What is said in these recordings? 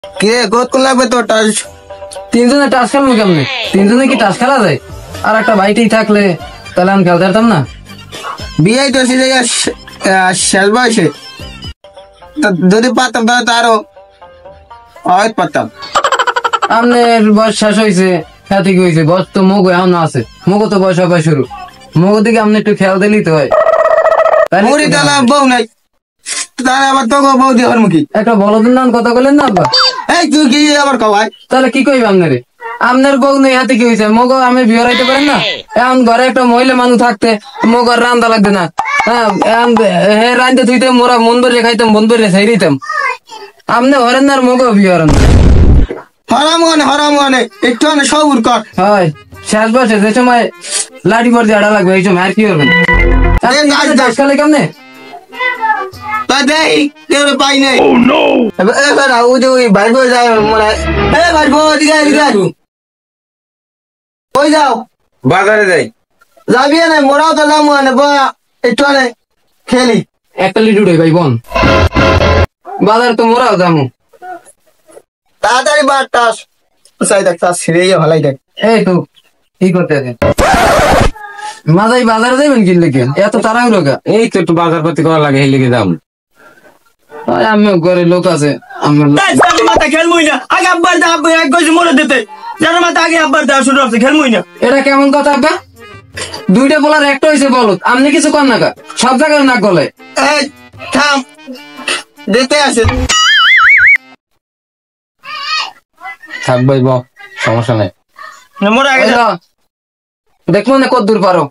কে কত লাগবে তো টাস? তিনজনে টাস খেলবো কেমনে? তিনজনে কি টাস খেলা যায়? আর একটা বাইটেই থাকলে তাহলে আমি খেলতে পারতাম না। বিয়ে তো শেষ বয়সে, যদি পারতাম তাহলে তো আরো হয়তো পারতাম। আপনার বয়স শেষ হয়েছে, হ্যাঁ ঠিক হয়েছে, বয়স তো মগো এখনো আছে, মগো তো বয়স হবে শুরু, মগো দিকে আপনি একটু খেয়াল দিলেই তো হয়। মুড়ি ডালা বউ নাই, তাহলে আবার তো বউ দিয়ে মুখী একটা বলদের নাম কথা বললেন না আব্বা? এই তুই কি আবার কবাই? তাহলে কি কইবে আপনারে? আপনার বউ নেই হাতে কি হয়েছে? মগো আমি বিয়ে রাইতে পারেন না? এখন ঘরে একটা মহিলা মানুষ থাকতে মগর রান্দা লাগবে না? হ্যাঁ রান্দে থুইতে মোরা মন ভরে খাইতাম, মন ভরে ছাই দিতাম। আপনি হরেন না আর মগো বিয়ে হরেন না। হরাম গানে একটু সবুর কর। হয় শেষ বয়সে যে সময় লাঠি পর দিয়ে আড়া লাগবে, এই সময় আর কি করবেন? খেলে কেমনে? পাই নাই ওই ভাই বই যায় মনে হয়। ভাই ওই যাও বাজারে যাই। যাবি না? মোরাও তো যাবো একটু খেলি। একটা লিটু ভাই বোন বাজার তো মোরাও যাবো। তাড়াতাড়ি বারটাস চাই দেখ তার ছিঁড়ে ভালাই দেখ। এই তো কি করতে আছে মাজাই বাজারে যাবেন কি লেগে এত তাড়াহুড়ো কা? এই তো একটু বাজার পাতি করা লাগে, এই লেগে দাম। আমিও ঘরে লোক আছে, মাথা খেলবই না আগে আব্বার দা এক গজি মরে দিতে জানো মাথা আগে আব্বার দেওয়া শুরু হচ্ছে খেলবই না। এটা কেমন কথা আব্বা? দুইটা বলার একটা হয়েছে বলত, আপনি কিছু কর না কা? সব জায়গায় নাক গলে। এই থাম দিতে আসে থাক ভাই ব, সমস্যা নাই। মরে আগে দেখবো না কত দূর পারো।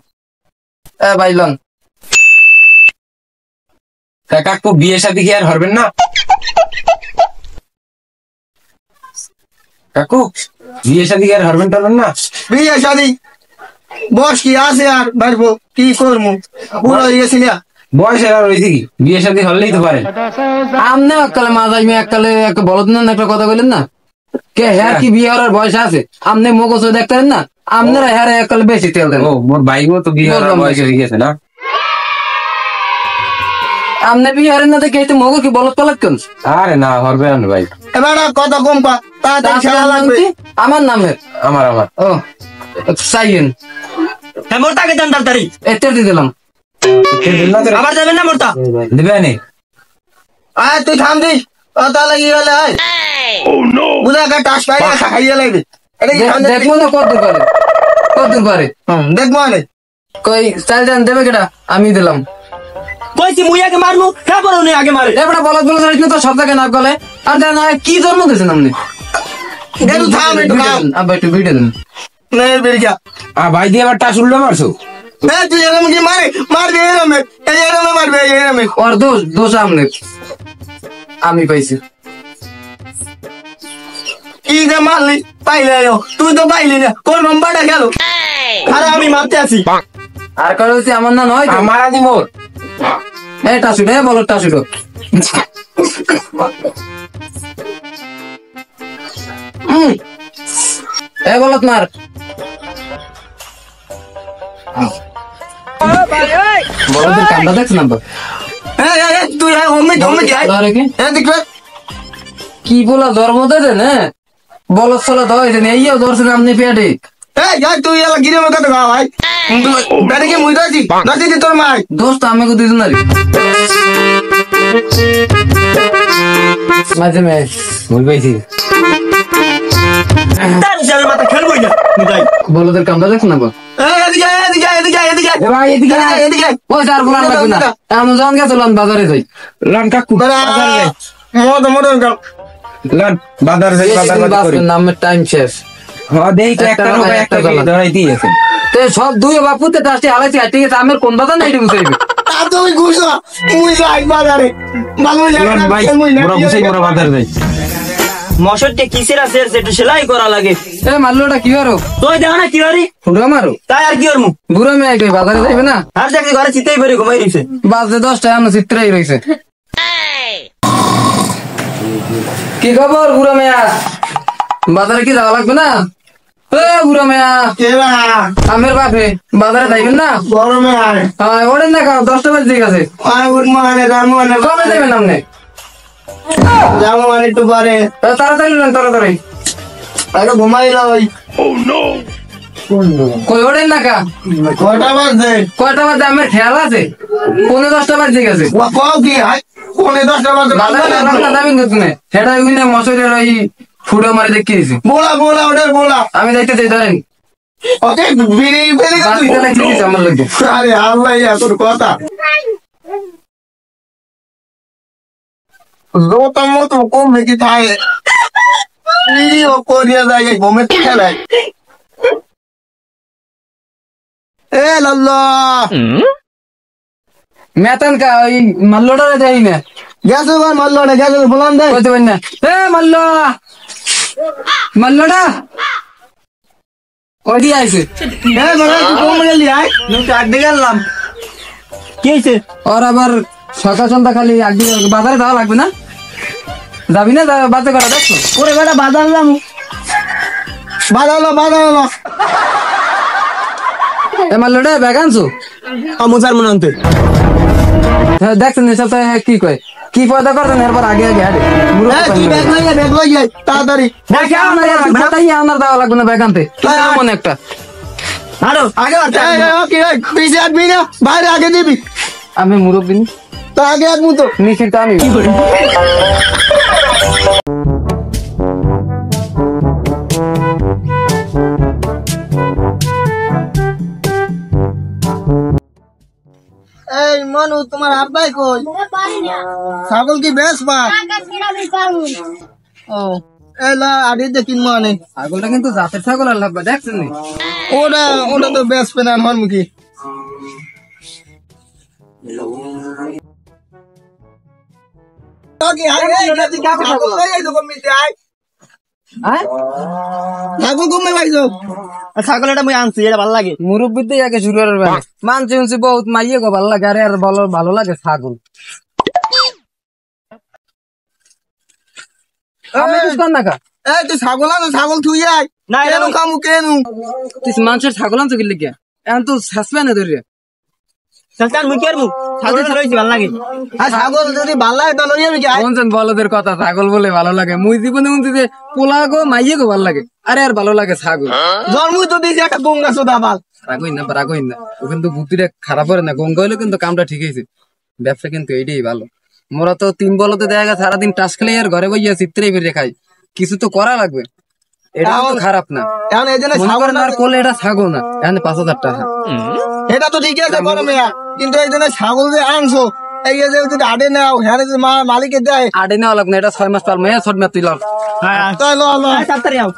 ভাইলন কাকু বিয়ে শাদী কি আর হরবেন না? কাকু বিয়ে শাদী কি আর হরবেন টরবেন না? বিয়ে শাদি বস কি আছে আর বাড়বো কি করবো বুড়ো হয়ে গেছি না। বয়স আর রয়েছে কি, বিয়ে শাদী হলেই তো পারেন। আমনে এককালে মাজাই মেয়ে এককালে বলদ না একটা কথা বললেন না কে? হ্যাঁ কি বিয়ে হওয়ার বয়স আছে? আপনি মগজ দেখতেন না? আপনারা হ্যাঁ এককালে বেশি তেল দেন। ও মোর ভাইও তো বিয়ে হওয়ার বয়স হয়ে গেছে না? আপনি বিয়ে হারেন না দেখে এই মগজ কি বলদ পালাত কেন? আরে না হরবে না ভাই। এবার কত কম পা তাড়াতাড়ি খেলা লাগবে। আমার নামের আমার ও সাইয়েন মোরতাকে দেন তাড়াতাড়ি। এতে দিয়ে দিলাম। আবার যাবেন না মোরতা? দিবে নি? আয় তুই থাম দিস তাহলে কি হলে হয় বুঝা একটা টাস খাই খাইয়ে লাগবে। দেখবো না কত দূর পারে, কত দূর পারে দেখবো মানে কই চাল জান দেবে কেটা? আমি দিলাম। কইছি মুই আগে মারবো হ্যাঁ বলো নি আগে মারে এবারে বলদ বলদ তো সব জায়গায় নাক গলে। আর দেন কি জন্ম দিয়েছেন আপনি? একটু থাম একটু থাম আব্বা একটু ভিডিও দেন। বেরিয়া ভাই দিয়ে আবার টাস উল্লো মারছো? হ্যাঁ তুই এরম কি মারবে এরমে এরমে মারবে এরমে। ওর দোষ আমনে আমি পাইছি। কি যে মারলি পাইলে তুই তো পাইলি না কোন নম্বরটা গেল? আরে আমি মারতে আছি। আর কারো হচ্ছে আমার না নয় আমার আদি মোর টাসুট বলো টাসুট বলত মার বলদের কান্দা দেখছ না? তুই কি বলা ধর্ম দেন? হ্যাঁ বলত চলা ধরেছেন এইও ধরছেন আপনি পেটে। তুই এলা গিরে মতো গা ভাই বেড়ে কি মুই ধরছি ধরছি তোর মাই দোস্ত আমাকে দিন না মাঝে মেয়ে ভুল পাইছি। মাথা খেলবই না বলদের কামটা দেখ না বাজারে যাই লান কাকু বাজার যাই নামের টাইম শেষ। দেই তো একটা নৌকা একটা ধরাই দিয়েছে সব দুই বাপুতে টাস্টি হালাইছি ঠিক আছে আমের কোন বাজার নাই বুঝাইবে তুমি ঘুষো মুই যাই বাজারে ভাই মোরা বুঝাই মোরা বাজার যাই। মশরটি কিসের আছে একটু সেলাই করা লাগে। এ মারলোটা কি আরো তুই দেখো না কি হারি ফুটা মারো তাই আর কি করমু বুড়ো মেয়ে কই বাজারে যাইবে না? আর দেখি ঘরে চিতেই বেরে ঘুমাই রইছে বাজে 10টা এমন চিত্রাই রইছে। কি খবর বুড়ো মেয়া? বাজারে কি যাওয়া লাগবে না? বুড়ো মেয়া আমের বাপে বাজারে যাইবেন না? গরমে আয় ওরেন না 10টা বাজে ঠিক আছে কবে যাবেন আপনি? যাবো মানে একটু পরে, তাড়াতাড়ি নেন, তাড়াতাড়ি। আগে ঘুমাইলো ওই কই ওঠেন না কা? কটা বাজে? কয়টা বাজে আমার খেয়াল আছে? 9:10 বাজে গেছে। ও কও কি হাই কোনে 10টা বাজে? বাজারে রান্না দাবি করতে না, সেটা ওই না মশারির ওই ফুটো মারি দেখিয়েছি। বলা বলা ওটা বলা। আমি যাইতে চাই, ধরেন ওকে বিড়ি ফেলে বাতিটা লাগছে দিছে আমার লোকে। আরে আল্লাহ ইয়া তোর কথা জোতা মতো কম নাকি থাকে ও কোরিয়া যায় ঘুমে খেলায় এ লাল্লা মেতান কা ওই মাল্লোটা দেই না, গেছো ভাই মারলো না গেছো বলান দে কইতে পারি না। এ মাল্লো, মাল্লোটা ওইটি আইছে। এ মানে তুই কম গেলি আয় আমি তো আড্ডে গেলাম কি হইছে ওর আবার সকাল সন্ধ্যা খালি একদিন বাজারে যাওয়া লাগবে না? যাবি না বাজার করা? দেখছো ওরে বেটা বাজারলাম বাজারলো এ মাল্লোটা ব্যাগ আনছো? আমুজার মনে আনতে হ্যাঁ দেখছেন এসব কি কয়, কি পয়দা করছেন এরপর আগে আগে হারে তুই ব্যাগ লই যাই তাড়াতাড়ি আমার দেওয়া লাগবে না ব্যাগ আনতে, মনে একটা আরো আগে ওকে পিছে আটবি না বাইরে আগে দিবি আমি মুরব্বী তো আগে আটবু তো নিশ্চিত আমি এই মনু তোমার আব্বাই কই ছাগল কি বেশ পা ও এলা আড়ি দেখিন মানে ছাগলটা কিন্তু জাতের ছাগল আর লাগবে, দেখছেন নি? ওটা ওটা তো বেশ পেনান হর মুখী ছাগল এটা মুই আনছি এটা ভালো লাগে মুরব্বীতে আগে শুরু করার বেলা মানছি শুনছি বহুত মাইয়ে গো ভালো লাগে, আরে আর ভালো লাগে ছাগল। আমি কিছু কর না কা, এই তুই ছাগল আনো ছাগল থুই আয় না কেন কামু কেন তুই মানুষের ছাগল আনছো কি লিখে? এখন তো শাসবে না ধরে ছাগল যদি ভালো লাগে তাহলে আমি কি বলছেন বলদের কথা, ছাগল বলে ভালো লাগে। মুই জীবনে শুনছি যে পোলা গো মাইয়ে গো ভালো লাগে, আরে আর ভালো লাগে ছাগল। জন্মই তো দিয়েছি একটা গঙ্গা সোদা বাল রাগই না ও কিন্তু বুদ্ধিটা খারাপ করে না, গঙ্গা হইলে কিন্তু কামটা ঠিক হয়েছে। ব্যবসা কিন্তু এইটাই ভালো। মোরা তো 3 বলতে দেখা গেছে সারাদিন টাস খেলে আর ঘরে বইয়া চিত্রে বেরিয়ে খাই, কিছু তো করা লাগবে। এটা তো খারাপ না, এখন এই জন্য ছাগল আর করলে এটা ছাগল না, এখন 5,000 টাকা। এটা তো ঠিক আছে বড় মেয়া, কিন্তু এই জন্য ছাগল যে আনছো এই যে যদি আডে নাও হ্যাঁ যে মালিকে দেয় আড়ে নেওয়া লাগবে না, এটা 6 মাস পালমে ছট মাস তুই লর। তাই লো লো তাড়াতাড়ি আও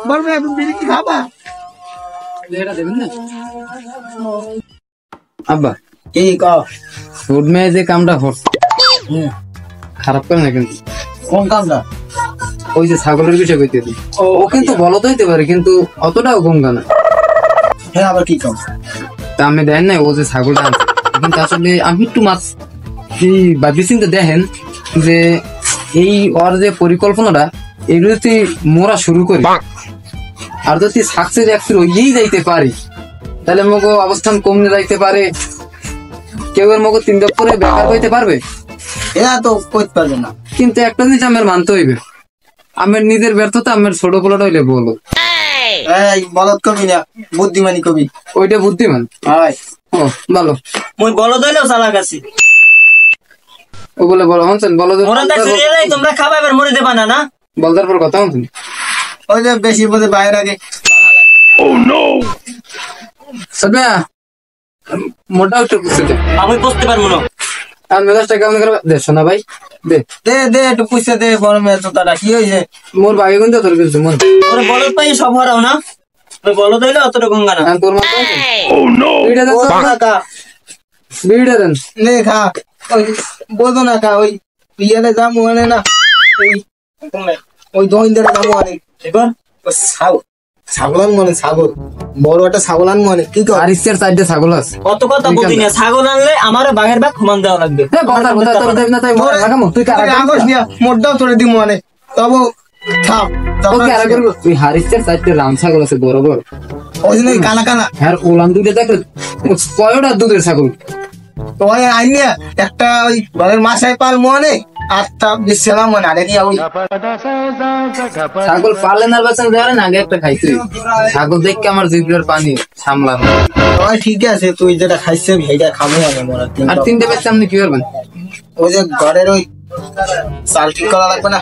বড় মেয়া বিড়ি কি খাবা এটা দেবেন না আব্বা? কি কও ফুড মে যে কামটা করছে খারাপ করে না কিন্তু। কোন কামটা? ওই যে ছাগলের বিষয় কইতে ও কিন্তু বলো তো হইতে পারে, কিন্তু অতটাও গঙ্গা না। হ্যাঁ আবার কি কও? তা আমি দেখেন না ও যে ছাগলটা আনছে, কিন্তু আসলে আমি একটু মাছ ভাবি চিন্তা দেখেন যে এই ওর যে পরিকল্পনাটা এগুলো যদি মোরা শুরু করি আর যদি সাকসেস একটু হইয়েই যাইতে পারি তাহলে মগো অবস্থান কমে যাইতে পারে, কেউ এর মগো 3 দপ্তরে বেকার হইতে পারবে। এরা তো করতে পারবে না, কিন্তু একটা জিনিস আমার মানতে হইবে, আমার নিজের ব্যর্থতা আমার ছোট পোলাটা হইলে বলো। এই বলদ কবি না বুদ্ধিমানী কবি, ওইটা বুদ্ধিমান। হয় ও ভালো, মই বলদ হইলেও চালাক আছি। ও বলে বলো হনছেন বলো তোমরা খাবা এবার মরে দেবা না না বলদার পর কথা হনছেন ওই যে বেশি বোধে বাইরে আগে সদা মোটা একটু বুঝতে আমি বুঝতে পারবো না। আর মেজাজটা কেমন করে দে শোনা ভাই, দে দে দে একটু পুষে দে বড় মেয়ে তোতাটা কি হয়েছে? মোর ভাই কিন্তু তোর কিছু মন ওরে বলদ পাই সব হারাও না, ওই বলদ হইলে অতটা গঙ্গা না। তোর মত বিড়া দেন কাকা বিড়া দেন নে খা ওই বোঝো না খা ওই বিয়ালে জামু আনে না ওই দহিন্দারে জামু আনে এবার ওই ছাগলান মনে ছাগল বড় একটা ছাগলান মনে কি কর? আর ইস্তের সাইডে ছাগল আছে অত কথা বলি না, ছাগল আনলে আমার বাঘের বাঘ সমান দেওয়া লাগবে। কথা কথা তোর দেব না তাই মোর লাগামো তুই কারা আগস নিয়া মোড়টাও তোরে দিমু মানে তবে থাম ওকে আর করব তুই হারিস্তের সাইডে রাম ছাগল আছে বড় বড় ওই জন্য কানা কানা আর ওলান দুধে দেখ কয়টা দুধের ছাগল তো আইনিয়া একটা ওই ঘরের মাসায় পাল মনে আটটা দিছিলাম মানে আরে কি ওই ছাগল পালেন আর বাঁচান ধরেন আগে একটা খাইতে ছাগল দেখে আমার জিভের পানি সামলানো। ওই ঠিক আছে তুই যেটা খাইছে সেইটা খাবো আমি মোরা আর তিনটে বেচতে আপনি কি করবেন? ওই যে ঘরের ওই চাল ঠিক করা লাগবে না।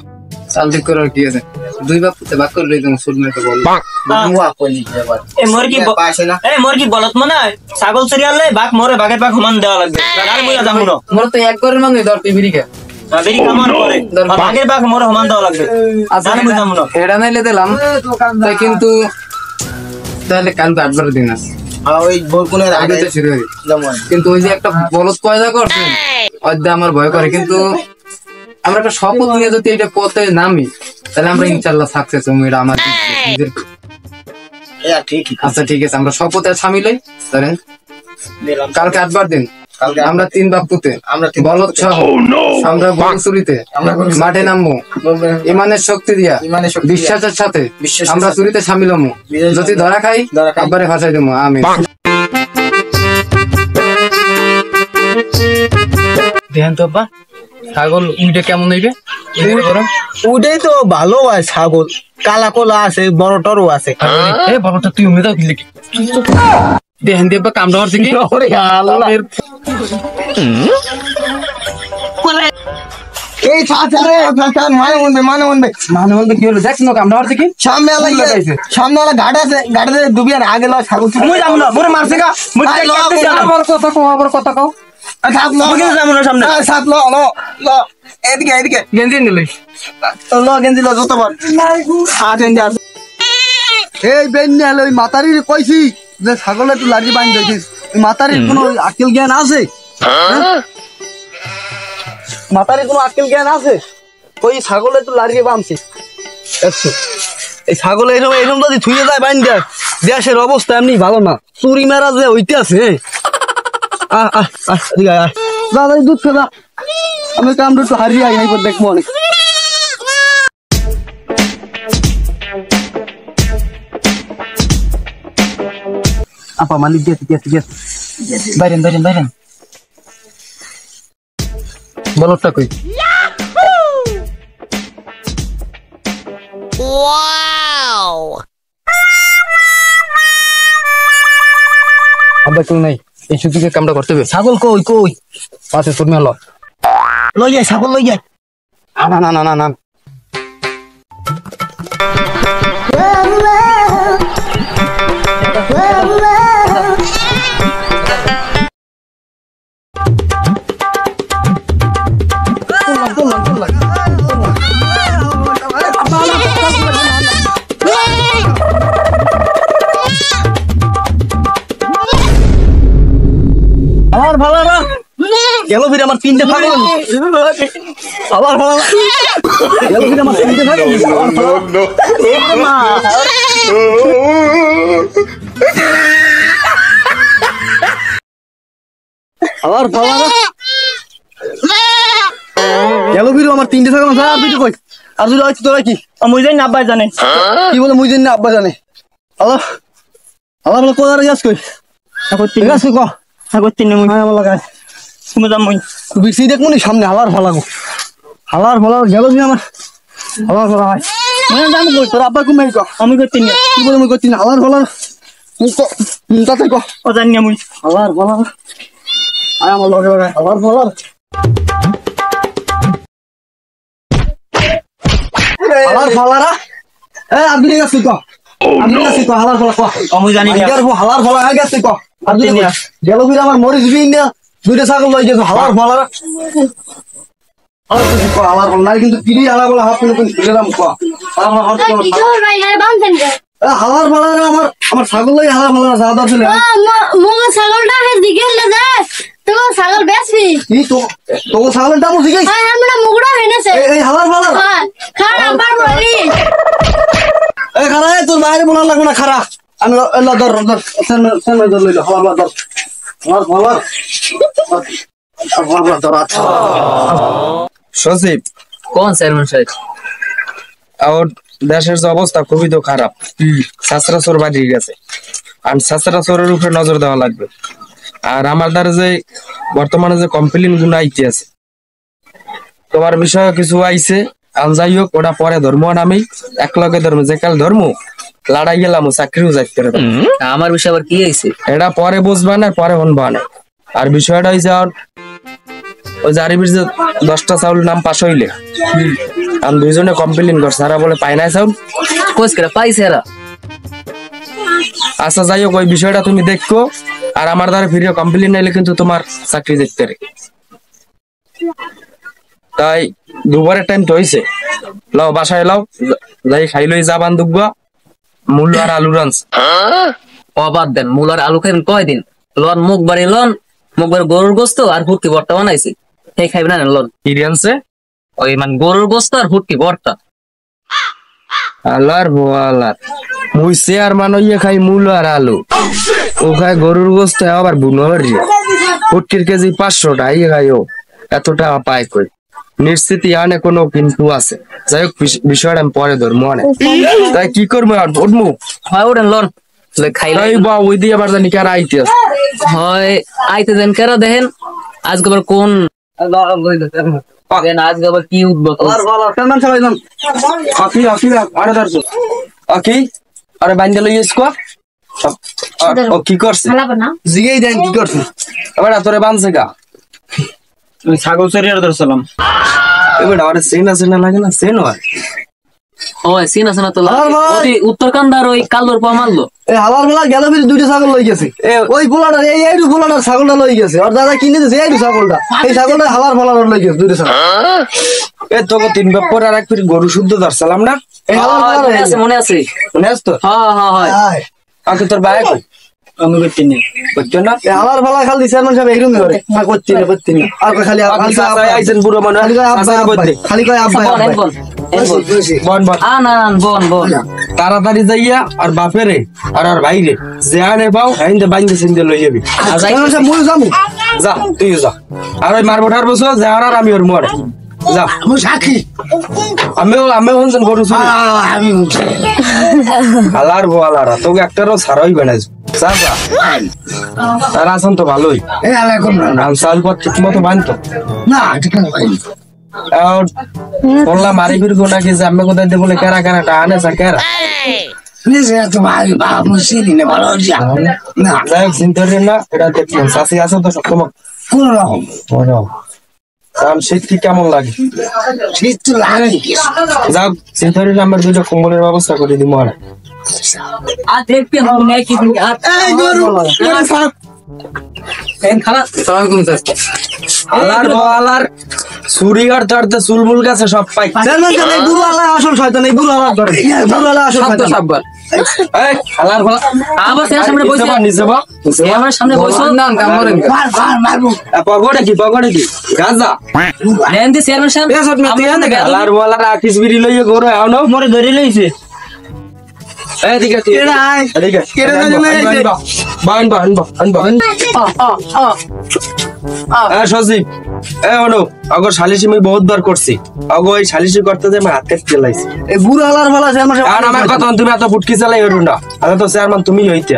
চাল ঠিক করার কি আছে? দুই বাপ ভাগ করে লই তুমি শুনলে তো বল বুয়া কইলি এবার এ মুরগি পাশে না এ মুরগি বলত মনে হয় ছাগল চরিয়ালে বাঘ মরে বাঘের বাঘ সমান দেওয়া লাগবে আর মুইয়া যাবো না মোর তো এক ঘরের মানুষ ধর তুই বিড়ি খা। বেরি কামার পরে বাঘের বাঘ মরে সমান দেওয়া লাগবে আচ্ছা আর মুই যাবো না এটা নাইলে দিলাম তাই কিন্তু তাহলে কালকে 8 দিন আছে ওই বলকুনের আগে আগে তো শুরু হয়ে যেমন কিন্তু ওই যে একটা বলদ পয়দা করছেন অদ্য আমার ভয় করে কিন্তু আমরা একটা শপথ নিয়ে যদি এটা পথে নামি তাহলে আমরা ইনশাল্লাহ সাকসেস হবো এটা আমার নিজের। ঠিক আচ্ছা ঠিক আছে আমরা শপথে সামিল হই ধরেন দিলাম কালকে 8 দিন কালকে আমরা 3 বাপ পুঁতে আমরা তিন বলদ সহ আমরা গরু চুরিতে আমরা গরু চুরিতে মাঠে নামবো ইমানের শক্তি দিয়া ইমানের শক্তি দিয়া, বিশ্বাসের সাথে বিশ্বাসের আমরা সাথে চুরিতে সামিল হবো বিশ্বাসের যদি সাথে ধরা খাই ধরা খাই, আব্বারে ফাঁসাই দেবো আমি দেখেন তো আব্বা ছাগল উইটা কেমন হইবে ওটাই তো ভালো হয় ছাগল কালা কোলা আছে বড় টরও আছে এ বাবাটা তুই উমে দাও দিলে কি দেখেন দিয়ে আব্বা কামড়া হচ্ছে কি এই চাচারে চাচা মানে মনবে কি হলো দেখ না কামড়া হচ্ছে কি সামনে আলা ঘাট আছে ঘাটে ডুবিয়ার আগে ল ছাগল মুই যাবো না মোরে মারছে গা মুই আই, ল, কাটতে যাবো আবার কথা কও সাপ ল মুই কিন্তু যাবো না সামনে সাপ ল ল ল এদিকে গেঞ্জি নিলই ল গেঞ্জি ল যত বার এই বেন্যা ওই মাতারির কইছি যে ছাগলে একটু লাঠি বাঁধি দিয়েছিস মাতারির কোনো আক্কেল জ্ঞান আছে? মাতারির কোনো আক্কেল জ্ঞান আছে? ওই ছাগলে একটু লাঠি বাঁধছি এই ছাগলে এরকম যদি থুয়ে যায় বাইন দেয় দেশের অবস্থা এমনি ভালো না চুরি মেরা যে হইতে আছে দাদা দুধ খেলা আমি কামটা একটু হারিয়ে আই পর দেখবো অনেক আপা মালিক গেছে বাইরেন বলটা কই আব্বা কেউ নাই এই সুযোগে কামটা করতে হবে ছাগল কই পাশে তুমি হলো লই যায় ছাগল লই যায় না আমার ভালো না গেল ফিরে আমার তিনটে ছাগল আবার ভালো না গেল ফিরে আমার তিনটে ছাগল আবার ভালো না গেল ফিরে আমার তিনটে ছাগল আর দুটো কই আর দুটো হচ্ছে তোরা কি মুই যাই না আব্বাই জানে কি বলে মুই জানি না আব্বা জানে আল্লাহ আল্লাহ বলে কোথায় গাছ কই গাছ কই ক ছাগল তিন মুই আমার লাগায় তুমি যাম মুই বিক্রি দেখবো নি সামনে হালার ফালাগো হালার ফালার গেল নি আমার হালার ফালা হয় মুই যাম কই তোর আব্বা কমে ক আমি করতে নিয়া কি বলে মুই করছি না হালার ফালার তাতে ক ও জানি না মুই হালার ফালার আয় আমার লগে লগে হালার ফালার হালার ফালারা এ আপনি গেছি ক আপনি গেছি ক হালার ফালা ক আমি জানি না হালার ফালা হয়ে গেছে ক আপনি গেল ফিরে আমার মরিস বিন না দুইটা ছাগল লই গেছে হালার ফালারা হালার ফালা নাই কিন্তু তিরি হালার ফালা হাত কিন্তু দিলাম ক হালার ফালারা আমার ছাগল লই হালার ফালারা সাদা ছিল ছাগলটা দিকে তো ছাগল বেশি কি তো তো ছাগলের দাম শিখাই আমরা মুগড়া হেনেছে এই হালার ফালার খারাপ বাড়ি এই খারা তোর বাইরে বলা লাগবে না খারা আমি ধর লইল হালার ধর সচিব কোন চেয়ারম্যান সাহেব আর দেশের যে অবস্থা খুবই তো খারাপ সাসরা চোর বাড়ি গেছে আর সাসরা চোরের উপরে নজর দেওয়া লাগবে আর আমার দ্বারা যে বর্তমানে যে কমপ্লেন গুলো আইতে আছে তোমার বিষয়ে কিছু আইছে যাই হোক ওটা পরে ধর্ম আমি এক লগে ধর্ম যে কাল ধর্ম লড়াই গেলাম চাকরিও যাইতে পারে আমার বিষয় আবার কি হয়েছে? এটা পরে বুঝবা না পরে হনবা না আর বিষয়টা হয়েছে আর ওই জারিবির যে 10টা চাউল নাম পাশ হইলে আমি দুইজনে কমপ্লেন করছে সারা বলে পাই নাই চাউল কোচ করে পাইছে এরা। আচ্ছা যাই হোক ওই বিষয়টা তুমি দেখো আর আমার দ্বারা ফিরে কমপ্লেন নাইলে কিন্তু তোমার চাকরি দেখতে রে তাই দুপুরের টাইম তো হয়েছে লাও বাসায় লাও যাই খাই লই যা বান্ধব মূল্য আর আলু রাঞ্চ অবাদ দেন মূল আর আলু খাইবেন কয়দিন? লন মুখ বাড়ি লন মুখ বাড়ি গরুর গোস্ত আর হুটকি ভর্তা বানাইছি সেই খাইবেন না লন। কি রাঞ্চে ওই মানে গরুর গোস্ত আর হুটকি ভর্তা। আলার বোয়ালার মুই চেয়ার মানইয়ে খাই মূল আর আলু ও খায় গরুর গোস্ত আবার বুনোর ফুটকির কেজি 500 টাকা ইয়ে খাই ও এত টাকা পায় কই নিশ্চিত ইয়ানে কোনো কিন্তু আছে যাই হোক বিষয়টা আমি পরে ধরবো অনেক তাই কি করবো আর উঠবো হয় ওঠেন লন খাইল তাই বা ওই দিয়ে আবার জানি কার আইতে আছে হয় আইতে দেন কেরা দেখেন আজকে আবার কোন আজকে আবার কি উঠবো আকি আকি আরে ধরছো আকি আরে বাইন্দে লই ইসকো ও কি করছে জিগেই দেন কি করছে এবার তোরে বানছে গা ছাগল চুরিয়ার ধরছিলাম এবার আরে সেনা লাগে না সেন হয় ওই সিন আছে না তো উত্তরকান্দার ওই কালোর পা মারলো এই হালার বেলা গেল ফিরে 2টা ছাগল লই গেছে ওই পোলাটা এইটু পোলাটা ছাগলটা লই গেছে আর দাদা কিনে দিয়েছে এইটু ছাগলটা এই ছাগলটা হালার ফলার লই গেছে 2টা ছাগল এ তোকে 3 বছর আর এক ফির গরু শুদ্ধ ধরছিলাম না এই হালার ফলার মনে আছে মনে আছে তো হ্যাঁ আকে তোর ভাই কই আমি করতে নেই বুঝছো না এই হালার ফলা খালি চেয়ারম্যান সাহেব এরকম করে না করতে না আর খালি আইছেন বুড়ো মানুষ খালি কয় আব্বা বন বন বন তাড়াতাড়ি যাইয়া আর বাপেরে আর আর ভাইরে যে আনে পাও আইন্দে বাইন্দে সিন্দে লই যাবি চেয়ারম্যান সাহেব মই যামু যা তুই যা আর ওই মারবো ঠার বসো যে আর আমি ওর মরে যা আমি সাক্ষী আমিও হনছেন গরু চুরি হালার বোয়ালারা তোকে একটারও ছাড়াই বেড়াইছ যা যা আর আসন তো ভালোই এই আলাই কোন নাম সাল পর ঠিক মতো বানতো না ঠিক না বললাম মারি ফির গো নাকি যে আমি কোথায় বলে কেরা কেরা টা আনে যা কেরা নিজে তো ভাই বাপ মুসিনি না ভালো যা না যাই হোক চিন্তা করেন না এটা দেখলাম চাষি আছে তো সব তোমার কোন রকম কারণ শীত কি কেমন লাগে শীত তো লাগে যাও চিন্তা করেন আমার 2টা কম্বলের ব্যবস্থা করে দিব আর আর দেখতে হবে না কি এই গরু সাপ আলার বলার চুরি আর ধরতে চুলমুল গেছে সব পাই চেয়ারম্যান সাহেব এই বুড়ো আলা আসল শয়তান এই বুড়ো আলা ধরে বুড়ো আলা আসল শয়তান সাববার এই আলার বলা আবার সামনে বসে নিচে বা আমার সামনে বসে না কামড়েন মারবো পগড়ে কি গাজা নেন দি চেয়ারম্যান সাহেব এ সব মিতে না আলার বলার আকিস বিড়ি লইয়ে গরো আনো মরে ধরে লইছে এদিকে তুই এদিকে কেড়ে না বান সজীব অনু আগর সালিশি আমি বহুত বার করছি আগো ওই সালিশি করতে যে আমার হাতে চালাইছি এই বুড়ো আলার ফলা চেয়ারম্যান সাহেব আর আমার কথা তুমি এত ফুটকি চালাই হইরো না আমি তো চেয়ারম্যান তুমি হইতে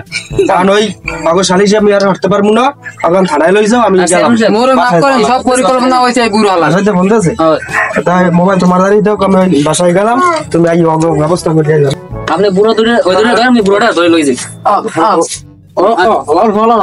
কারণ ওই আগর সালিশি আমি আর করতে পারবো না এখন থানায় লই যাও আমি গেলাম মোরে মাফ করেন সব পরিকল্পনা হইছে এই বুড়ো আলা বাসাইতে বলতেছে তাই মোবাইল তোমার দাঁড়িয়ে দাও আমি বাসায় গেলাম তুমি এই ব্যবস্থা করে দিও আপনি বুড়ো ধরে ওই ধরে আমি বুড়োটা ধরে লই যাই আলার ফলা